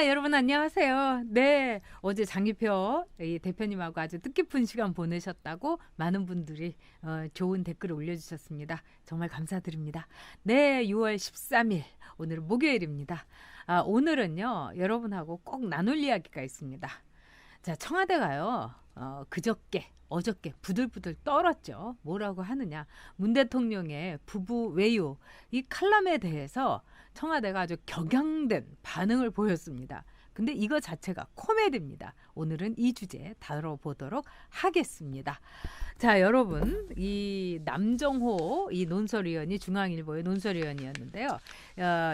여러분 안녕하세요. 네, 어제 장기표 이 대표님하고 아주 뜻깊은 시간 보내셨다고 많은 분들이 좋은 댓글을 올려주셨습니다. 정말 감사드립니다. 네, 6월 13일 오늘은 목요일입니다. 오늘은요 여러분하고 꼭 나눌 이야기가 있습니다. 자, 청와대가요 어저께 부들부들 떨었죠. 뭐라고 하느냐, 문 대통령의 부부 외유 이 칼럼에 대해서 청와대가 아주 격양된 반응을 보였습니다. 근데 이거 자체가 코미디입니다. 오늘은 이 주제 다뤄보도록 하겠습니다. 자, 여러분, 이 남정호 이 논설위원이 중앙일보의 논설위원이었는데요.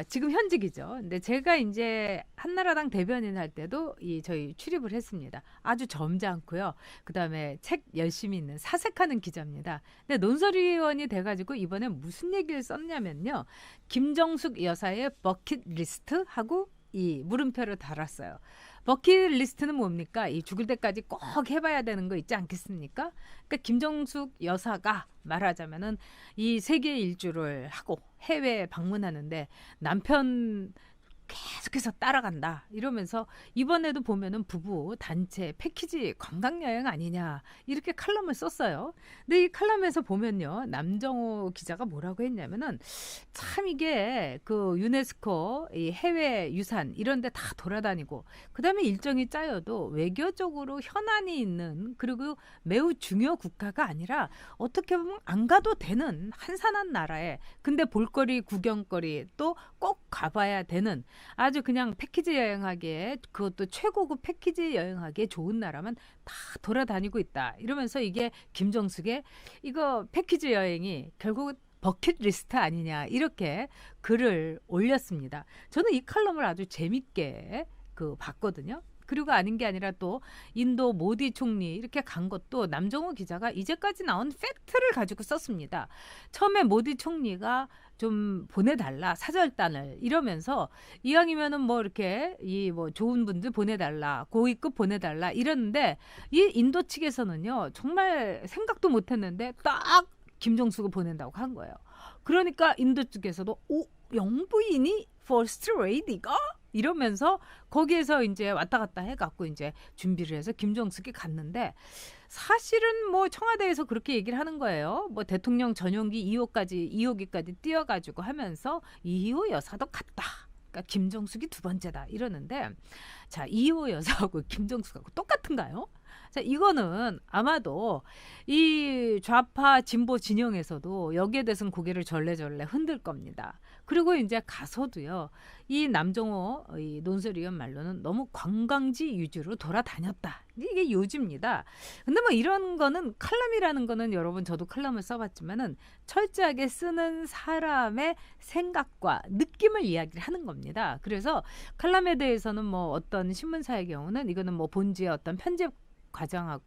지금 현직이죠. 근데 제가 이제 한나라당 대변인 할 때도 저희 출입을 했습니다. 아주 점잖고요. 그다음에 책 열심히 읽는 사색하는 기자입니다. 근데 논설위원이 돼가지고 이번에 무슨 얘기를 썼냐면요. 김정숙 여사의 버킷리스트 하고 이 물음표를 달았어요. 버킷리스트는 뭡니까? 이 죽을 때까지 꼭 해봐야 되는 거 있지 않겠습니까? 그러니까 김정숙 여사가 말하자면은 이 세계 일주를 하고 해외 방문하는데 남편 계속해서 따라간다 이러면서 이번에도 보면은 부부 단체 패키지 관광여행 아니냐 이렇게 칼럼을 썼어요. 근데 이 칼럼에서 보면요, 남정호 기자가 뭐라고 했냐면은 참 이게 그 유네스코 이 해외 유산 이런 데 다 돌아다니고 그다음에 일정이 짜여도 외교적으로 현안이 있는 그리고 매우 중요 국가가 아니라 어떻게 보면 안 가도 되는 한산한 나라에 근데 볼거리 구경거리 또 꼭 가봐야 되는 아주 그냥 패키지 여행하기에 그것도 최고급 패키지 여행하기에 좋은 나라만 다 돌아다니고 있다 이러면서 이게 김정숙의 이거 패키지 여행이 결국 버킷리스트 아니냐 이렇게 글을 올렸습니다. 저는 이 칼럼을 아주 재밌게 봤거든요. 그리고 아닌 게 아니라 또 인도 모디 총리 이렇게 간 것도 남정호 기자가 이제까지 나온 팩트를 가지고 썼습니다. 처음에 모디 총리가 좀 보내달라 사절단을 이러면서 이왕이면은 뭐 이렇게 뭐 좋은 분들 보내달라 고위급 보내달라 이랬는데 이 인도 측에서는요 정말 생각도 못했는데 딱 김정숙을 보낸다고 한 거예요. 그러니까 인도 쪽에서도 영부인이 퍼스트 레이디가 이러면서 거기에서 이제 왔다 갔다 해갖고 이제 준비를 해서 김정숙이 갔는데 사실은 뭐 청와대에서 그렇게 얘기를 하는 거예요. 뭐 대통령 전용기 2호기까지 띄워가지고 하면서 2호 여사도 갔다. 그러니까 김정숙이 두 번째다 이러는데 자 2호 여사하고 김정숙하고 똑같은가요? 자, 이거는 아마도 이 좌파 진보 진영에서도 여기에 대해서는 고개를 절레절레 흔들 겁니다. 그리고 이제 가서도요, 이 남정호 이 논설위원 말로는 너무 관광지 위주로 돌아다녔다. 이게 요지입니다. 근데 뭐 이런 거는 칼럼이라는 거는 여러분 저도 칼럼을 써봤지만은 철저하게 쓰는 사람의 생각과 느낌을 이야기를 하는 겁니다. 그래서 칼럼에 대해서는 뭐 어떤 신문사의 경우는 이거는 뭐 본지의 어떤 편집 과정하고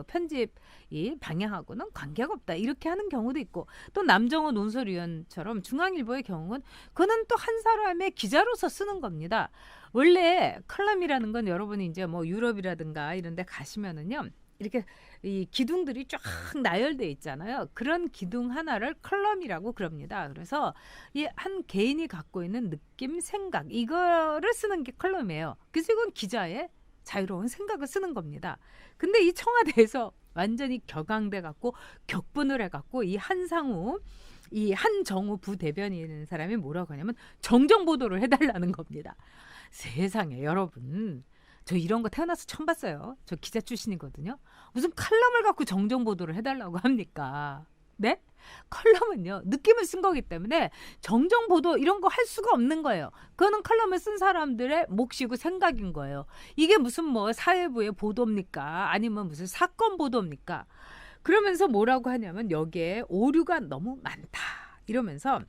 편집 이 방향하고는 관계가 없다 이렇게 하는 경우도 있고 또 남정호 논설위원처럼 중앙일보의 경우는 그는 또 한 사람의 기자로서 쓰는 겁니다. 원래 칼럼이라는 건 여러분이 이제 뭐 유럽이라든가 이런 데 가시면은요 이렇게 이 기둥들이 쫙 나열돼 있잖아요. 그런 기둥 하나를 칼럼이라고 그럽니다. 그래서 이 한 개인이 갖고 있는 느낌, 생각 이거를 쓰는 게 칼럼이에요. 그래서 이건 기자의 자유로운 생각을 쓰는 겁니다. 근데 이 청와대에서 완전히 격앙돼 갖고 격분을 해 갖고 이 한상우 이 한정우 부대변인이라는 사람이 뭐라고 하냐면 정정 보도를 해달라는 겁니다. 세상에 여러분, 저 이런 거 태어나서 처음 봤어요. 저 기자 출신이거든요. 무슨 칼럼을 갖고 정정 보도를 해달라고 합니까? 네? 칼럼은요 느낌을 쓴 거기 때문에 정정 보도 이런 거 할 수가 없는 거예요. 그거는 칼럼을 쓴 사람들의 몫이고 생각인 거예요. 이게 무슨 뭐 사회부의 보도입니까? 아니면 무슨 사건 보도입니까? 그러면서 뭐라고 하냐면 여기에 오류가 너무 많다 이러면서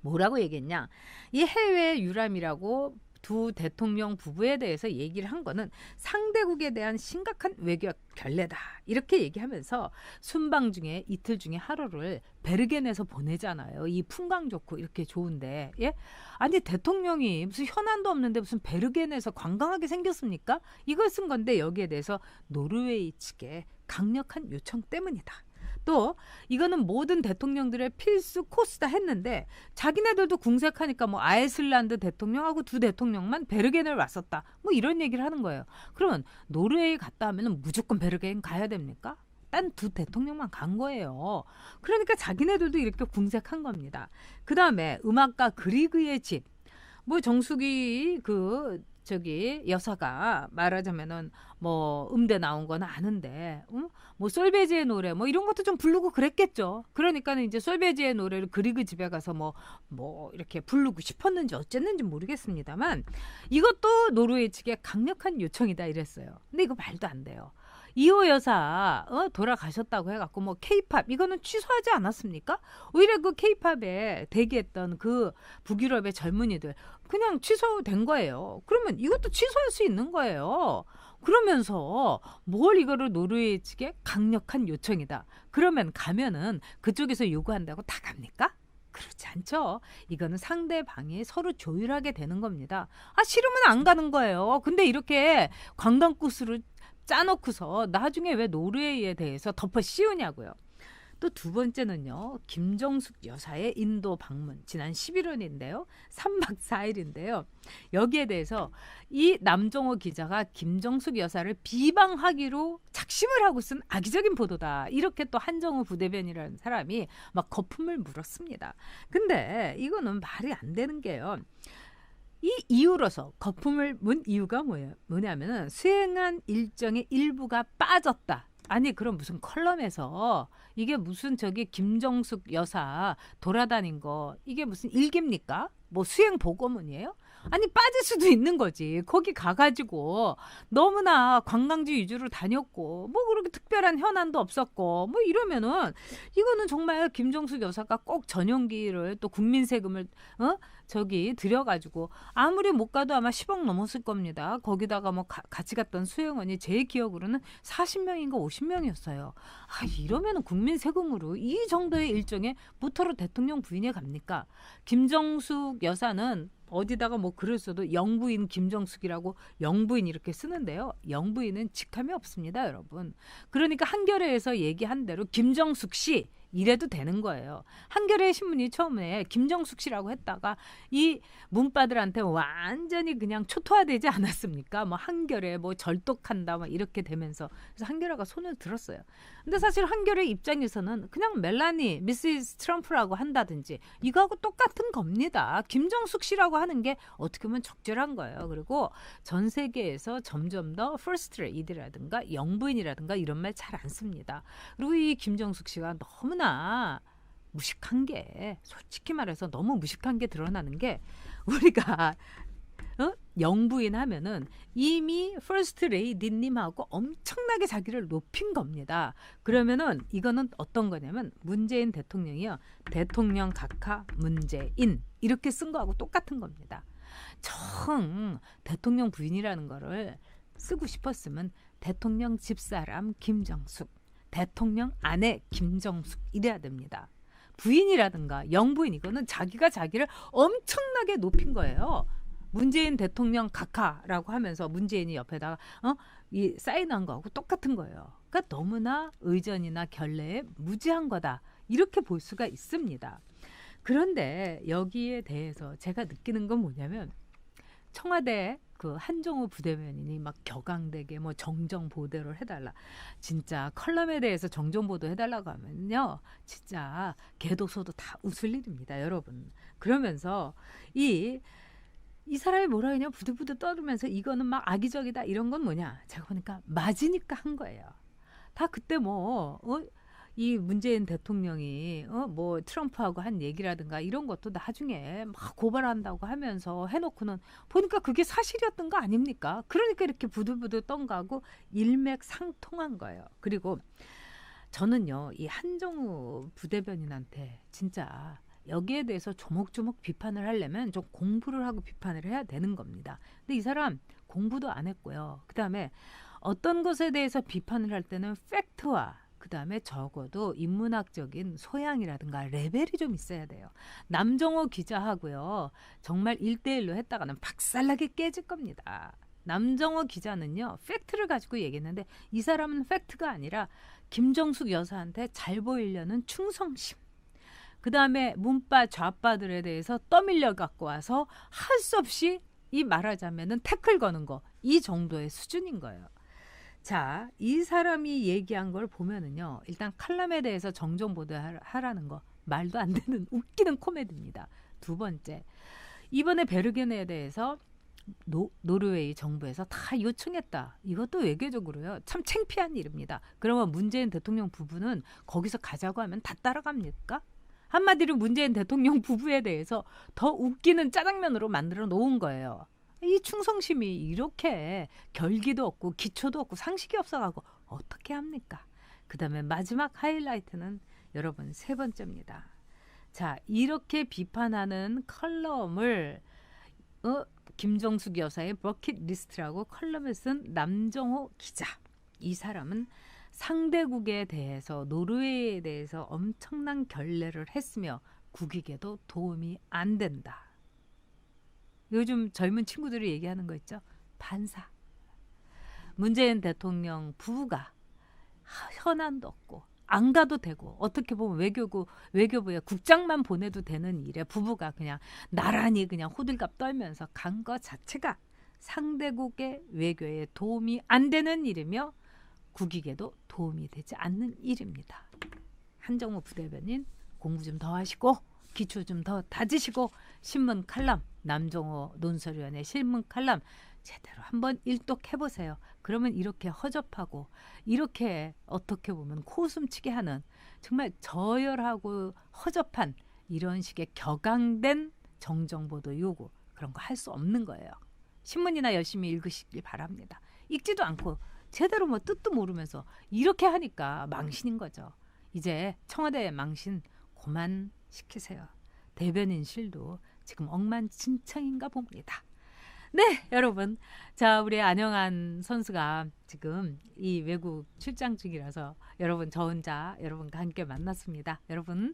뭐라고 얘기했냐, 이 해외 유람이라고 두 대통령 부부에 대해서 얘기를 한 거는 상대국에 대한 심각한 외교 결례다 이렇게 얘기하면서 순방 중에 이틀 중에 하루를 베르겐에서 보내잖아요. 이 풍광 좋고 이렇게 좋은데 예? 아니 대통령이 무슨 현안도 없는데 무슨 베르겐에서 관광하게 생겼습니까? 이걸 쓴 건데 여기에 대해서 노르웨이 측의 강력한 요청 때문이다. 또 이거는 모든 대통령들의 필수 코스다 했는데 자기네들도 궁색하니까 뭐 아이슬란드 대통령하고 두 대통령만 베르겐을 왔었다. 뭐 이런 얘기를 하는 거예요. 그러면 노르웨이 갔다 하면은 무조건 베르겐 가야 됩니까? 딴 두 대통령만 간 거예요. 그러니까 자기네들도 이렇게 궁색한 겁니다. 그 다음에 음악가 그리그의 집. 뭐 정수기 여사가 말하자면은 뭐 음대 나온 건 아는데, 뭐 솔베지의 노래 뭐 이런 것도 좀 부르고 그랬겠죠. 그러니까는 이제 솔베지의 노래를 그리그 집에 가서 뭐 이렇게 부르고 싶었는지 어쨌는지 모르겠습니다만 이것도 노르웨이 측의 강력한 요청이다 이랬어요. 근데 이거 말도 안 돼요. 이호 여사 돌아가셨다고 해갖고 뭐 케이팝 이거는 취소하지 않았습니까? 오히려 그 케이팝에 대기했던 그 북유럽의 젊은이들 그냥 취소된 거예요. 그러면 이것도 취소할 수 있는 거예요. 그러면서 뭘 이거를 노르웨이 측의 강력한 요청이다. 그러면 가면은 그쪽에서 요구한다고 다 갑니까? 그렇지 않죠. 이거는 상대방이 서로 조율하게 되는 겁니다. 싫으면 안 가는 거예요. 근데 이렇게 관광코스로 짜놓고서 나중에 왜 노르웨이에 대해서 덮어 씌우냐고요. 또 두 번째는요. 김정숙 여사의 인도 방문. 지난 11월인데요. 3박 4일인데요. 여기에 대해서 이 남정호 기자가 김정숙 여사를 비방하기로 작심을 하고 쓴 악의적인 보도다. 이렇게 또 한정호 부대변이라는 사람이 막 거품을 물었습니다. 근데 이거는 말이 안 되는 게요. 이 이유로서 거품을 문 이유가 뭐냐면은 수행한 일정의 일부가 빠졌다. 아니 그럼 무슨 컬럼에서 이게 무슨 김정숙 여사 돌아다닌 거 이게 무슨 일기입니까? 뭐 수행 보고문이에요? 아니 빠질 수도 있는 거지. 거기 가가지고 너무나 관광지 위주로 다녔고 뭐 그렇게 특별한 현안도 없었고 뭐 이러면은 이거는 정말 김정숙 여사가 꼭 전용기를 또 국민 세금을 들여가지고 아무리 못 가도 아마 10억 넘었을 겁니다. 거기다가 뭐 같이 갔던 수행원이 제 기억으로는 40명인가 50명이었어요. 이러면은 국민 세금으로 이 정도의 일정에 무터로 대통령 부인이 갑니까? 김정숙 여사는 어디다가 뭐 글을 써도 영부인 김정숙이라고 영부인 이렇게 쓰는데요. 영부인은 직함이 없습니다, 여러분. 그러니까 한겨레에서 얘기한 대로 김정숙 씨 이래도 되는 거예요. 한겨레 신문이 처음에 김정숙 씨라고 했다가 이 문바들한테 완전히 그냥 초토화되지 않았습니까? 뭐 한겨레 뭐 절독한다 막 이렇게 되면서 그래서 한겨레가 손을 들었어요. 근데 사실 한겨레 입장에서는 그냥 멜라니 미시스 트럼프라고 한다든지 이거하고 똑같은 겁니다. 김정숙 씨라고 하는 게 어떻게 보면 적절한 거예요. 그리고 전 세계에서 점점 더 퍼스트 레이디라든가 영부인이라든가 이런 말 잘 안 씁니다. 그리고 이 김정숙 씨가 너무나 무식한 게 솔직히 말해서 너무 무식한 게 드러나는 게 우리가 영부인 하면은 이미 퍼스트 레이디님하고 엄청나게 자기를 높인 겁니다. 그러면은 이거는 어떤 거냐면 문재인 대통령이요. 대통령 각하 문재인 이렇게 쓴 거하고 똑같은 겁니다. 대통령 부인이라는 거를 쓰고 싶었으면 대통령 집사람 김정숙, 대통령 아내 김정숙 이래야 됩니다. 부인이라든가 영부인 이거는 자기가 자기를 엄청나게 높인 거예요. 문재인 대통령 각하라고 하면서 문재인이 옆에다가 이 사인한 거하고 똑같은 거예요. 그러니까 너무나 의전이나 결례에 무지한 거다. 이렇게 볼 수가 있습니다. 그런데 여기에 대해서 제가 느끼는 건 뭐냐면 청와대 그 한정호 부대변인이 막 격앙되게 뭐 정정보도를 해달라. 진짜 컬럼에 대해서 정정보도 해달라고 하면요. 진짜 개도소도 다 웃을 일입니다. 여러분. 그러면서 이 사람이 뭐라 그냥 부들부들 떠들면서 이거는 막 악의적이다 이런 건 뭐냐. 제가 보니까 맞으니까 한 거예요. 다 그때 이 문재인 대통령이 뭐 트럼프하고 한 얘기라든가 이런 것도 나중에 막 고발한다고 하면서 해놓고는 보니까 그게 사실이었던 거 아닙니까? 그러니까 이렇게 부들부들 떤거하고 일맥상통한 거예요. 그리고 저는요 이 한정우 부대변인한테 진짜 여기에 대해서 조목조목 비판을 하려면 좀 공부를 하고 비판을 해야 되는 겁니다. 근데 이 사람 공부도 안 했고요. 그다음에 어떤 것에 대해서 비판을 할 때는 팩트와 그다음에 적어도 인문학적인 소양이라든가 레벨이 좀 있어야 돼요. 남정호 기자하고요. 정말 1대1로 했다가는 박살나게 깨질 겁니다. 남정호 기자는요, 팩트를 가지고 얘기했는데 이 사람은 팩트가 아니라 김정숙 여사한테 잘 보이려는 충성심. 그 다음에 문바 좌빠들에 대해서 떠밀려 갖고 와서 할 수 없이 이 말하자면은 태클 거는 거, 이 정도의 수준인 거예요. 자, 이 사람이 얘기한 걸 보면은요, 일단 칼럼에 대해서 정정 보도하라는 거 말도 안 되는 웃기는 코미디입니다. 두 번째, 이번에 베르겐에 대해서 노르웨이 정부에서 다 요청했다. 이것도 외교적으로요, 참 창피한 일입니다. 그러면 문재인 대통령 부부는 거기서 가자고 하면 다 따라갑니까? 한마디로 문재인 대통령 부부에 대해서 더 웃기는 짜장면으로 만들어 놓은 거예요. 이 충성심이 이렇게 결기도 없고 기초도 없고 상식이 없어가고 어떻게 합니까? 그 다음에 마지막 하이라이트는 여러분 세 번째입니다. 자, 이렇게 비판하는 컬럼을 김정숙 여사의 버킷리스트라고 컬럼을 쓴 남정호 기자. 이 사람은 상대국에 대해서, 노르웨이에 대해서 엄청난 결례를 했으며 국익에도 도움이 안 된다. 요즘 젊은 친구들이 얘기하는 거 있죠? 반사. 문재인 대통령 부부가 현안도 없고 안 가도 되고, 어떻게 보면 외교부에 국장만 보내도 되는 일에 부부가 그냥 나란히 그냥 호들갑 떨면서 간 것 자체가 상대국의 외교에 도움이 안 되는 일이며 국익에도 도움이 되지 않는 일입니다. 한정우 부대변인 공부 좀 더 하시고 기초 좀 더 다지시고 신문 칼럼, 남정호 논설위원회 신문 칼럼 제대로 한번 일독해보세요. 그러면 이렇게 허접하고 이렇게 어떻게 보면 코웃음치게 하는 정말 저열하고 허접한 이런 식의 격앙된 정정보도 요구, 그런 거 할 수 없는 거예요. 신문이나 열심히 읽으시길 바랍니다. 읽지도 않고 제대로 뭐 뜻도 모르면서 이렇게 하니까 망신인 거죠. 이제 청와대 망신 그만 시키세요. 대변인실도 지금 억만진창인가 봅니다. 네, 여러분. 자, 우리 안영한 선수가 지금 이 외국 출장 중이라서 여러분 저 혼자 여러분과 함께 만났습니다. 여러분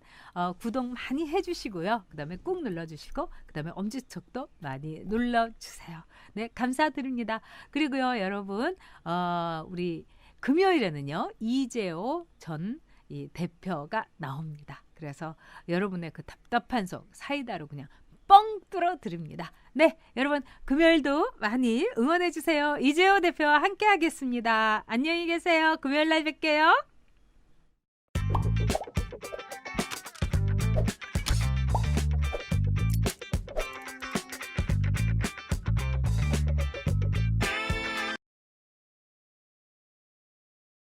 구독 많이 해주시고요. 그 다음에 꾹 눌러주시고 그 다음에 엄지척도 많이 눌러주세요. 네, 감사드립니다. 그리고요, 여러분 우리 금요일에는요, 이재호 전 이 대표가 나옵니다. 그래서 여러분의 그 답답한 속 사이다로 그냥 뻥 뚫어 드립니다. 네, 여러분 금요일도 많이 응원해 주세요. 이재호 대표와 함께 하겠습니다. 안녕히 계세요. 금요일 날 뵐게요.